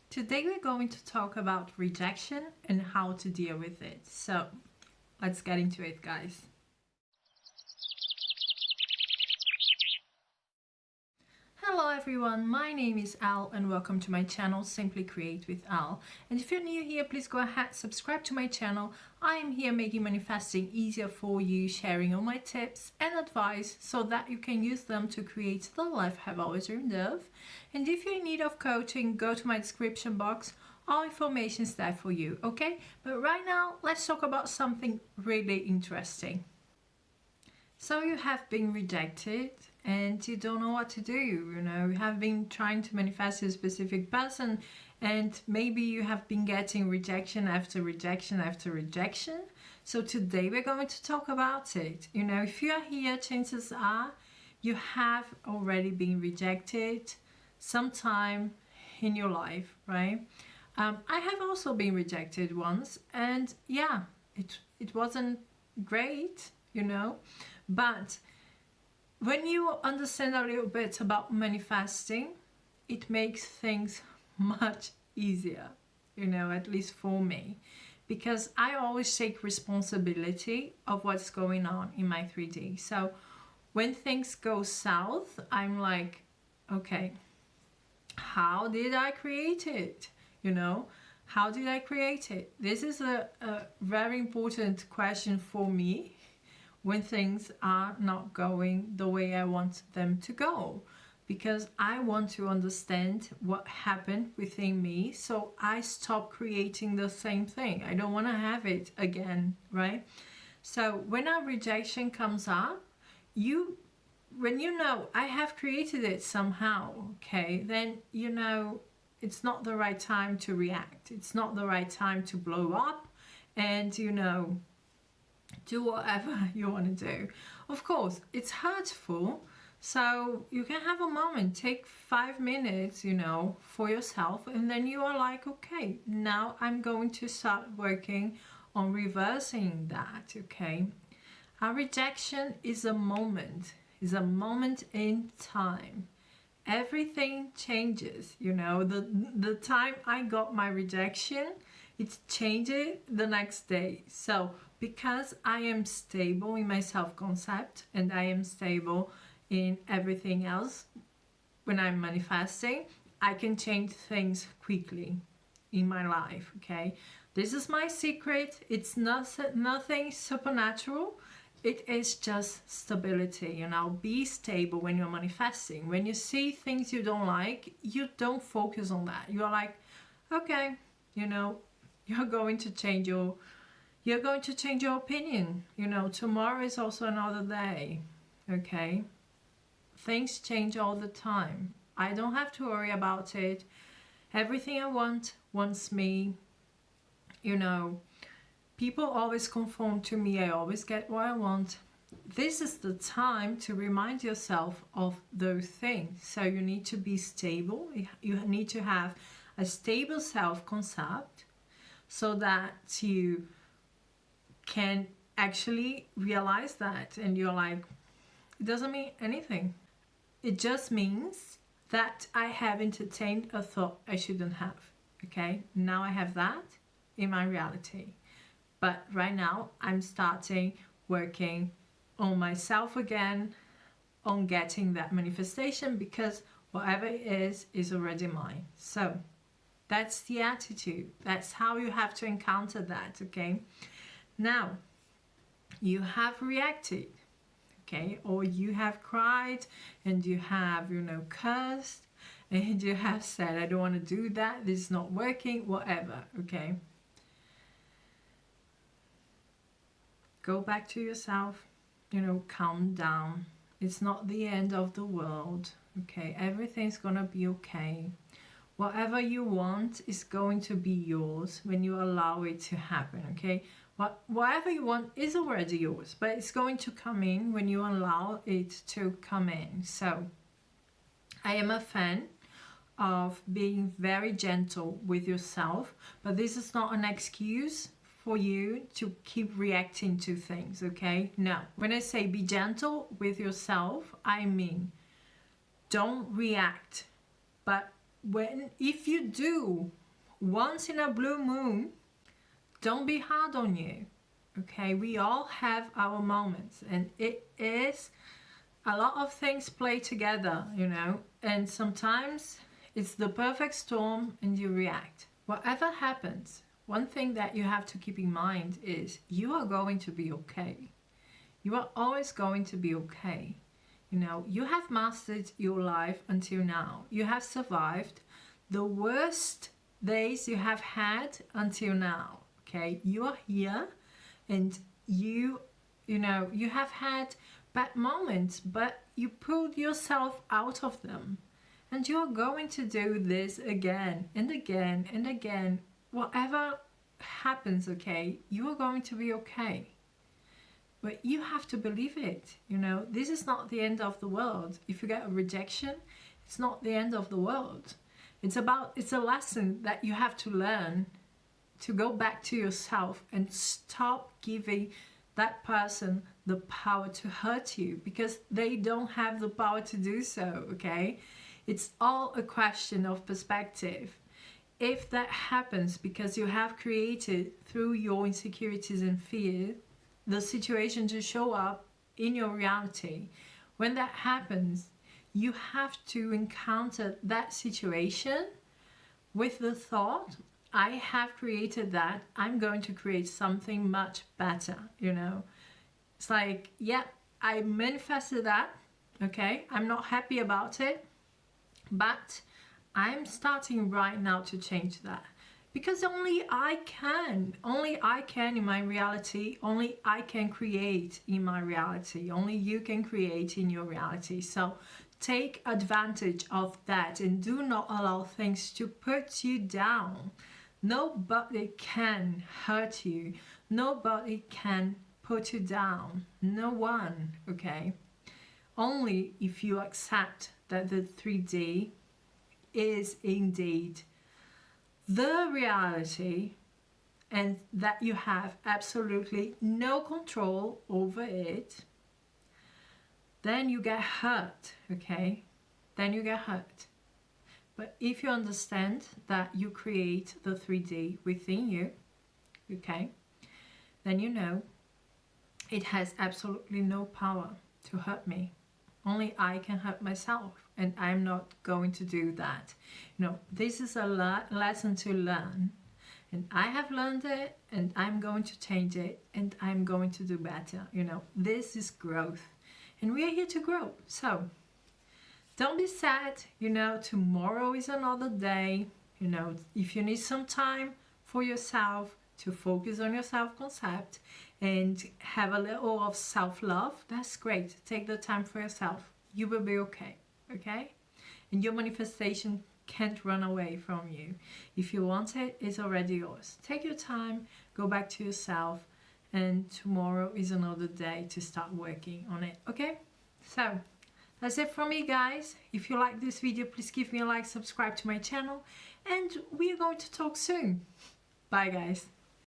Today we're going to talk about rejection and how to deal with it. So let's get into it, guys. Hello everyone, my name is Al and welcome to my channel Simply Create with Al. And if you're new here, please go ahead, subscribe to my channel. I am here making manifesting easier for you, sharing all my tips and advice so that you can use them to create the life you have always dreamed of. And if you're in need of coaching, go to my description box. All information is there for you, okay? But right now, let's talk about something really interesting. So you have been rejected and you don't know what to do, you have been trying to manifest a specific person and maybe you have been getting rejection after rejection after rejection. So today we're going to talk about it. If you are here, chances are you have already been rejected sometime in your life, right? I have also been rejected once and yeah, it wasn't great, but when you understand a little bit about manifesting, it makes things much easier, at least for me, because I always take responsibility of what's going on in my 3D. So when things go south, I'm like, okay, how did I create it? How did I create it? This is a very important question for me when things are not going the way I want them to go, because I want to understand what happened within me so I stop creating the same thing. I don't want to have it again, right? So when a rejection comes up, when you know I have created it somehow, okay, then it's not the right time to react. It's not the right time to blow up and do whatever you want to do. Of course, it's hurtful, so you can have a moment, take 5 minutes, for yourself, and then you are like, okay, now I'm going to start working on reversing that, okay? A rejection is a moment in time. Everything changes, the time I got my rejection, it changed the next day. So because I am stable in my self-concept and I am stable in everything else, when I'm manifesting, I can change things quickly in my life, okay? This is my secret. It's nothing supernatural. It is just stability, be stable when you're manifesting. When you see things you don't like, you don't focus on that. You're like, okay, you're going to change your opinion. Tomorrow is also another day, okay? Things change all the time. I don't have to worry about it. Everything I want wants me, People always conform to me. I always get what I want. This is the time to remind yourself of those things. So you need to be stable. You need to have a stable self-concept so that you can actually realize that. And you're like, it doesn't mean anything. It just means that I have entertained a thought I shouldn't have. Okay, now I have that in my reality. But right now I'm starting working on myself again, on getting that manifestation, because whatever it is already mine. So that's the attitude. That's how you have to encounter that, okay? Now, you have reacted, okay? Or you have cried and you have, cursed and you have said, I don't want to do that, this is not working, whatever, okay? Go back to yourself, calm down. It's not the end of the world, okay? Everything's gonna be okay. Whatever you want is going to be yours when you allow it to happen, okay? Whatever you want is already yours, but it's going to come in when you allow it to come in. So I am a fan of being very gentle with yourself, but this is not an excuse for you to keep reacting to things, okay? No, when I say be gentle with yourself, I don't react. But if you do once in a blue moon. Don't be hard on you. Okay, we all have our moments, and it is a lot of things play together, you know, and sometimes it's the perfect storm and you react. Whatever happens, one thing that you have to keep in mind is you are going to be okay. You are always going to be okay. You know, you have mastered your life until now. You have survived the worst days you have had until now. Okay, you are here, and you know, you have had bad moments, but you pulled yourself out of them, and you are going to do this again and again and again. Whatever happens, okay, you are going to be okay. But you have to believe it. You know, this is not the end of the world. If you get a rejection, it's not the end of the world. It's a lesson that you have to learn to go back to yourself and stop giving that person the power to hurt you, because they don't have the power to do so, okay? It's all a question of perspective. If that happens because you have created through your insecurities and fear the situation to show up in your reality, when that happens, you have to encounter that situation with the thought, I have created that, I'm going to create something much better, you know. It's like, yeah, I manifested that, okay, I'm not happy about it, but I'm starting right now to change that. Because only I can in my reality, only I can create in my reality, only you can create in your reality. So take advantage of that and do not allow things to put you down. Nobody can hurt you, nobody can put you down, no one, okay? Only if you accept that the 3D is indeed the reality and that you have absolutely no control over it, then you get hurt, okay? Then you get hurt. But if you understand that you create the 3D within you, okay, then you know it has absolutely no power to hurt me. Only I can hurt myself, and I'm not going to do that. You know, this is a lesson to learn, and I have learned it, and I'm going to change it, and I'm going to do better. You know, this is growth, and we are here to grow. So don't be sad, you know, tomorrow is another day. You know, if you need some time for yourself to focus on your self-concept and have a little of self-love, that's great. Take the time for yourself. You will be okay, okay? And your manifestation can't run away from you. If you want it, it's already yours. Take your time, go back to yourself, and tomorrow is another day to start working on it, okay? So that's it from me, guys. If you like this video, please give me a like, subscribe to my channel, and we are going to talk soon. Bye, guys.